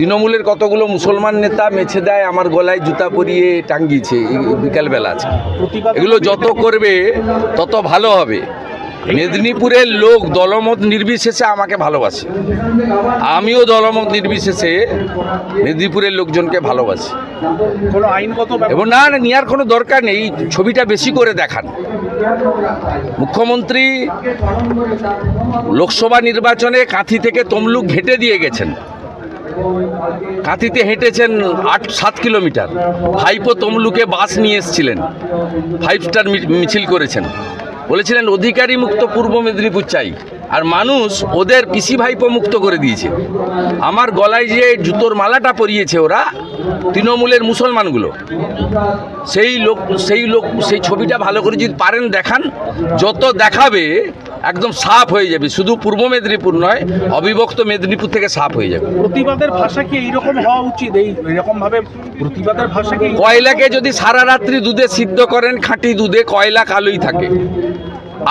তৃণমূলের কতগুলো মুসলমান নেতা মেছে দেয় আমার গলায় জুতা পরিয়ে টাঙ্গিয়েছে বিকালবেলা আছে। এগুলো যত করবে তত ভালো হবে। মেদিনীপুরের লোক দলমত নির্বিশেষে আমাকে ভালোবাসে, আমিও দলমত নির্বিশেষে মেদিনীপুরের লোকজনকে ভালোবাসি। এবং না নেওয়ার কোনো দরকার নেই, ছবিটা বেশি করে দেখান। মুখ্যমন্ত্রী লোকসভা নির্বাচনে কাঁথি থেকে তমলুক হেঁটে দিয়ে গেছেন, কাঁথিতে হেঁটেছেন 8-7 কিলোমিটার। ভাইপো তমলুকে বাস নিয়ে এসেছিলেন, 5 স্টার মিছিল করেছেন, বলেছিলেন অধিকারী মুক্ত পূর্ব মেদিনীপুর চাই, আর মানুষ ওদের পিসি ভাইপো মুক্ত করে দিয়েছে। আমার গলায় যে জুতোর মালাটা পরিয়েছে ওরা তৃণমূলের মুসলমানগুলো, সেই ছবিটা ভালো করে যদি পারেন দেখান, যত দেখাবে একদম সাফ হয়ে যাবে। শুধু পূর্ব মেদিনীপুর নয়, অবিভক্ত মেদিনীপুর থেকে সাফ হয়ে যাবে। প্রতিবাদের ভাষা কি এইরকম হওয়া উচিত? এইরকম ভাবে প্রতিবাদের ভাষা কি? কয়লাকে যদি সারা রাত্রি দুধে সিদ্ধ করেন, খাঁটি দুধে কয়লা কালোই থাকে।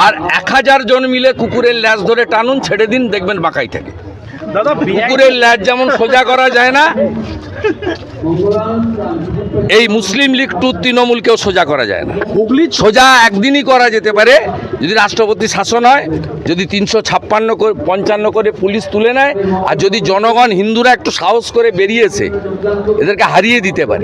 আর 1000 জন মিলে কুকুরের ল্যাজ ধরে টানুন, ছেড়ে দিন, দেখবেন বাঁকাই থাকে। দাদা, কুকুরের ল্যাজ যেমন সোজা করা যায় না, এই মুসলিম লীগ টু তৃণমূলকেও সোজা করা যায় না। সোজা একদিনই করা যেতে পারে যদি রাষ্ট্রপতি শাসন হয়, যদি 355 করে পুলিশ তুলে নেয়, আর যদি জনগণ হিন্দুরা একটু সাহস করে বেরিয়েছে এদেরকে হারিয়ে দিতে পারে।